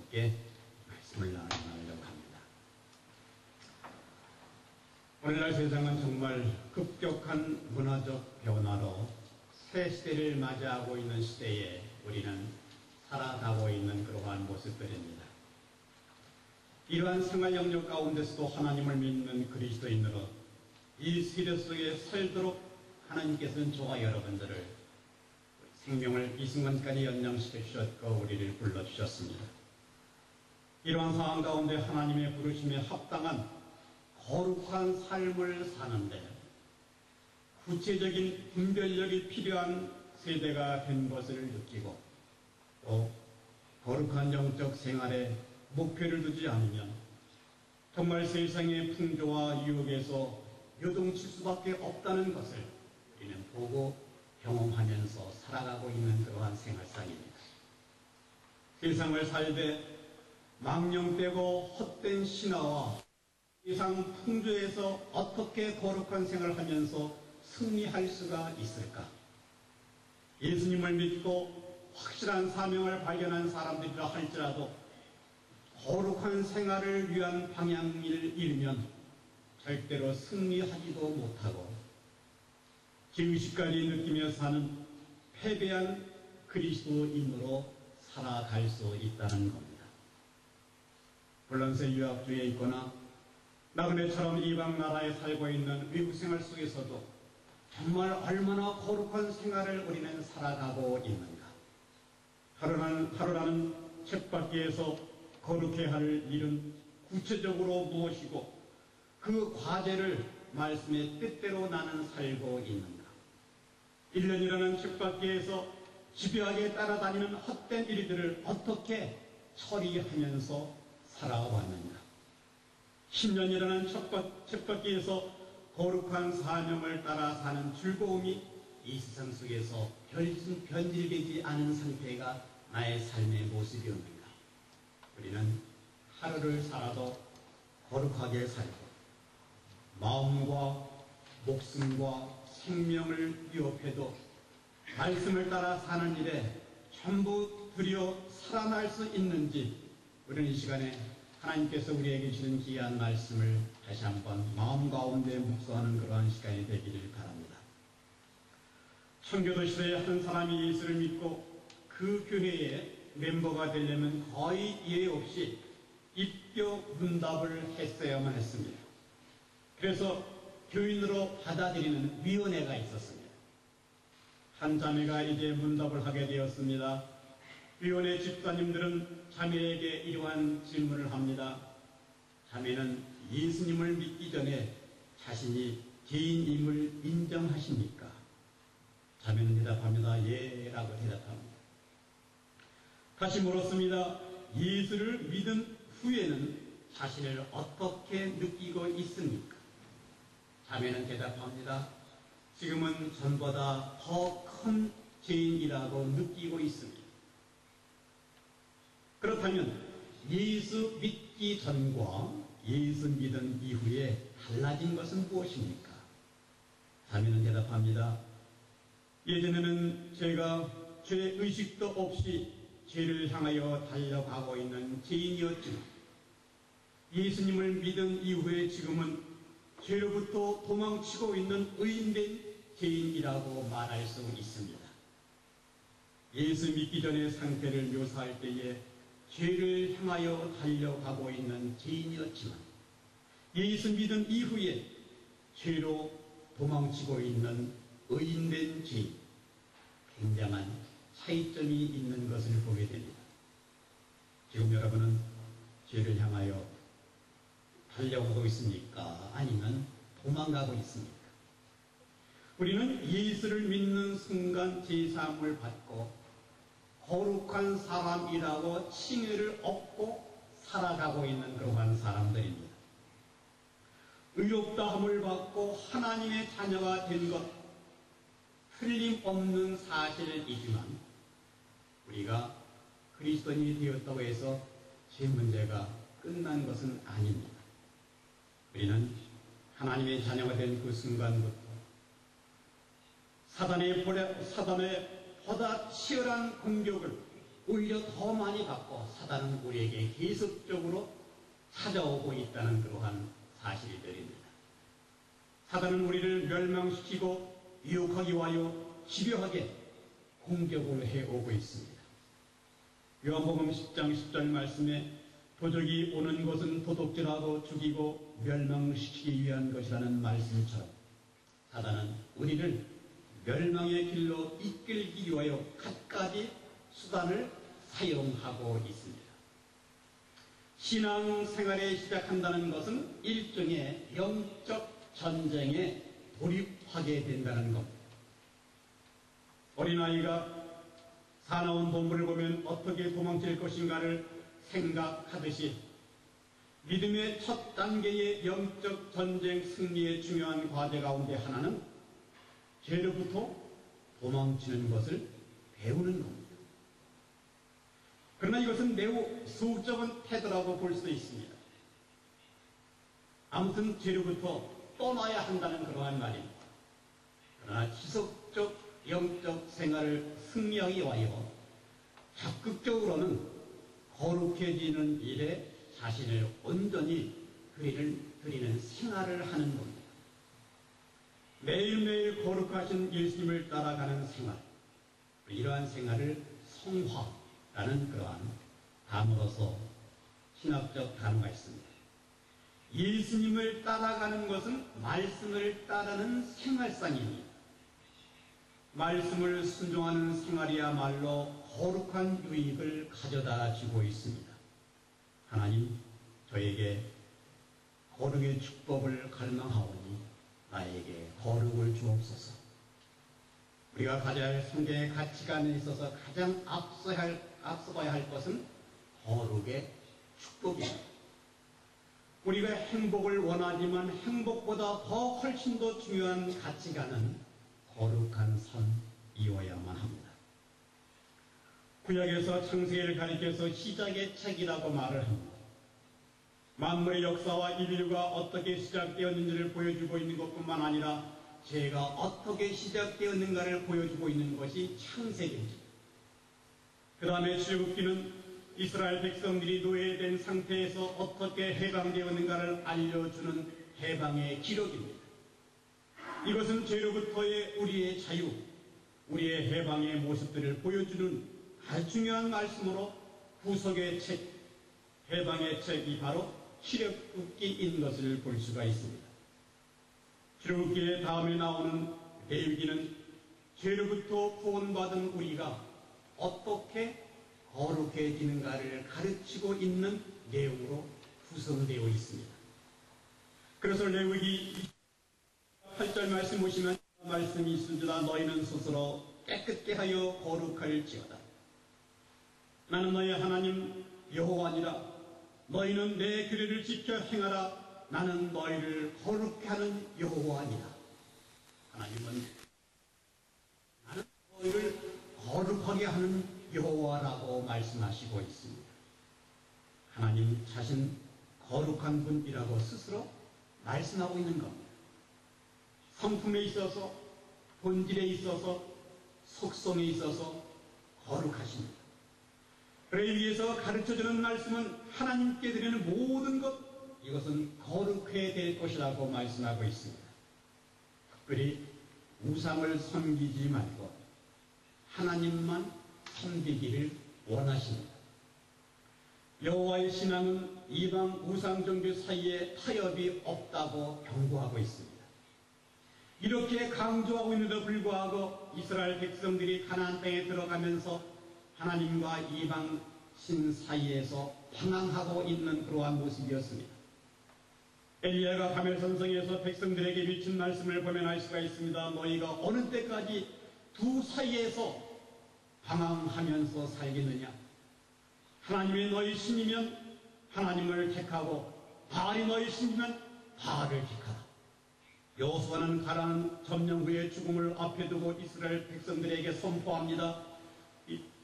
함께 말씀을 나누려고 합니다. 오늘날 세상은 정말 급격한 문화적 변화로 새 시대를 맞이하고 있는 시대에 우리는 살아가고 있는 그러한 모습들입니다. 이러한 생활 영역 가운데서도 하나님을 믿는 그리스도인으로 이 세대 속에 살도록 하나님께서는 저와 여러분들을 생명을 이 순간까지 연장시켜 주셨고 우리를 불러주셨습니다. 이러한 상황 가운데 하나님의 부르심에 합당한 거룩한 삶을 사는데 구체적인 분별력이 필요한 세대가 된 것을 느끼고 또 거룩한 영적 생활에 목표를 두지 않으면 정말 세상의 풍조와 유혹에서 요동칠 수밖에 없다는 것을 우리는 보고 경험하면서 살아가고 있는 그러한 생활상입니다. 세상을 살되 망령되고 헛된 신화와 세상 풍조에서 어떻게 거룩한 생활을 하면서 승리할 수가 있을까? 예수님을 믿고 확실한 사명을 발견한 사람들이라 할지라도 거룩한 생활을 위한 방향을 잃으면 절대로 승리하지도 못하고 죄의식까지 느끼며 사는 패배한 그리스도인으로 살아갈 수 있다는 겁니다. 불란서 유학주에 있거나 나그네처럼 이방 나라에 살고 있는 외국 생활 속에서도 정말 얼마나 거룩한 생활을 우리는 살아가고 있는가. 하루라는 책받기에서 거룩해야 할 일은 구체적으로 무엇이고 그 과제를 말씀의 뜻대로 나는 살고 있는가. 1년이라는 책받기에서 집요하게 따라다니는 헛된 일들을 어떻게 처리하면서 살아왔는가. 10년이라는 책받기에서 거룩한 사명을 따라 사는 즐거움이 이 세상 속에서 변질되지 않은 상태가 나의 삶의 모습이었는가. 우리는 하루를 살아도 거룩하게 살고 마음과 목숨과 생명을 위협해도 말씀을 따라 사는 일에 전부 들여 살아날 수 있는지 우리는 이 시간에 하나님께서 우리에게 주는 귀한 말씀을 다시 한번 마음 가운데 묵상하는 그러한 시간이 되기를 바랍니다. 청교도 시대에 한 사람이 예수를 믿고 그 교회의 멤버가 되려면 거의 예외 없이 입교 문답을 했어야만 했습니다. 그래서 교인으로 받아들이는 위원회가 있었습니다. 한 자매가 이제 문답을 하게 되었습니다. 위원회 집사님들은 자매에게 이러한 질문을 합니다. 자매는 예수님을 믿기 전에 자신이 죄인임을 인정하십니까? 자매는 대답합니다. 예 라고 대답합니다. 다시 물었습니다. 예수를 믿은 후에는 자신을 어떻게 느끼고 있습니까? 자매는 대답합니다. 지금은 전보다 더 큰 죄인이라고 느끼고 있습니다. 그렇다면 예수 믿기 전과 예수 믿은 이후에 달라진 것은 무엇입니까? 자매는 대답합니다. 예전에는 제가 죄의식도 없이 죄를 향하여 달려가고 있는 죄인이었지만 예수님을 믿은 이후에 지금은 죄로부터 도망치고 있는 의인된 죄인이라고 말할 수 있습니다. 예수 믿기 전의 상태를 묘사할 때에 죄를 향하여 달려가고 있는 죄인이었지만 예수 믿은 이후에 죄로 도망치고 있는 의인된 죄인, 굉장한 차이점이 있는 것을 보게 됩니다. 지금 여러분은 죄를 향하여 달려가고 있습니까? 아니면 도망가고 있습니까? 우리는 예수를 믿는 순간 제사함을 받고 거룩한 사람이라고 칭의를 얻고 살아가고 있는 그러한 사람들입니다. 의롭다함을 받고 하나님의 자녀가 된 것 틀림없는 사실이지만 우리가 그리스도인이 되었다고 해서 제 문제가 끝난 것은 아닙니다. 우리는 하나님의 자녀가 된 그 순간부터 사단의 보다 치열한 공격을 오히려 더 많이 받고 사단은 우리에게 계속적으로 찾아오고 있다는 그러한 사실들입니다. 사단은 우리를 멸망시키고 유혹하기 위하여 집요하게 공격을 해오고 있습니다. 요한복음 10장 10절 말씀에 도적이 오는 것은 도둑질하고 죽이고 멸망시키기 위한 것이라는 말씀처럼 사단은 우리를 멸망의 길로 이끌기 위하여 갖가지 수단을 사용하고 있습니다. 신앙생활에 시작한다는 것은 일종의 영적 전쟁에 돌입하게 된다는 겁니다. 어린아이가 사나운 동물을 보면 어떻게 도망칠 것인가를 생각하듯이 믿음의 첫 단계의 영적 전쟁 승리의 중요한 과제 가운데 하나는 죄로부터 도망치는 것을 배우는 겁니다. 그러나 이것은 매우 소극적인 태도라고 볼 수 있습니다. 아무튼 죄로부터 떠나야 한다는 그러한 말입니다. 그러나 지속적 영적 생활을 승리하기 위하여 적극적으로는 거룩해지는 일에 자신을 온전히 드리는 생활을 하는 겁니다. 매일매일 거룩하신 예수님을 따라가는 생활, 이러한 생활을 성화라는 그러한 단어로서 신학적 단어가 있습니다. 예수님을 따라가는 것은 말씀을 따르는 생활상입니다. 말씀을 순종하는 생활이야말로 거룩한 유익을 가져다 주고 있습니다. 하나님, 저에게 거룩의 축복을 갈망하오니 나에게 거룩을 주옵소서. 우리가 가져야 할 성경의 가치관에 있어서 가장 앞서가야 할 것은 거룩의 축복입니다. 우리가 행복을 원하지만 행복보다 더 훨씬 더 중요한 가치관은 거룩한 삶이어야만 합니다. 구약에서 창세기를 가리켜서 시작의 책이라고 말을 합니다. 만물의 역사와 인류가 어떻게 시작되었는지를 보여주고 있는 것뿐만 아니라 죄가 어떻게 시작되었는가를 보여주고 있는 것이 창세기입니다. 그 다음에 출애굽기는 이스라엘 백성들이 노예된 상태에서 어떻게 해방되었는가를 알려주는 해방의 기록입니다. 이것은 죄로부터의 우리의 자유, 우리의 해방의 모습들을 보여주는 아주 중요한 말씀으로 구속의 책, 해방의 책이 바로 출애굽기인 것을 볼 수가 있습니다. 출애굽기의 다음에 나오는 레위기는 죄로부터 구원받은 우리가 어떻게 거룩해지는가를 가르치고 있는 내용으로 구성되어 있습니다. 그래서 레위기 8절 말씀 보시면 말씀이 있으리라. 너희는 스스로 깨끗게 하여 거룩할지어다. 나는 너희 하나님 여호와니라. 너희는 내 규례를 지켜 행하라. 나는 너희를 거룩게 하는 여호와니라. 하나님은 나는 너희를 거룩하게 하는 여호와라고 말씀하시고 있습니다. 하나님 자신 거룩한 분이라고 스스로 말씀하고 있는 겁니다. 성품에 있어서, 본질에 있어서, 속성에 있어서 거룩하십니다. 레위기에서 가르쳐주는 말씀은 하나님께 드리는 모든 것, 이것은 거룩해야 될 것이라고 말씀하고 있습니다. 특별히 우상을 섬기지 말고 하나님만 섬기기를 원하십니다. 여호와의 신앙은 이방 우상 종교 사이에 타협이 없다고 경고하고 있습니다. 이렇게 강조하고 있는데도 불구하고 이스라엘 백성들이 가나안 땅에 들어가면서 하나님과 이방 신 사이에서 방황하고 있는 그러한 모습이었습니다. 엘리야가 가멜산성에서 백성들에게 미친 말씀을 보면 알 수가 있습니다. 너희가 어느 때까지 두 사이에서 방황하면서 살겠느냐? 하나님이 너희 신이면 하나님을 택하고 바알이 너희 신이면 바알을 택하라. 여호수아는 가나안 점령 후에 죽음을 앞에 두고 이스라엘 백성들에게 선포합니다.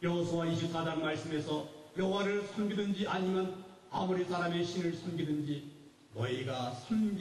여호수아 24장 말씀에서 여호와를 섬기든지 아니면 아무리 사람의 신을 섬기든지 너희가 섬길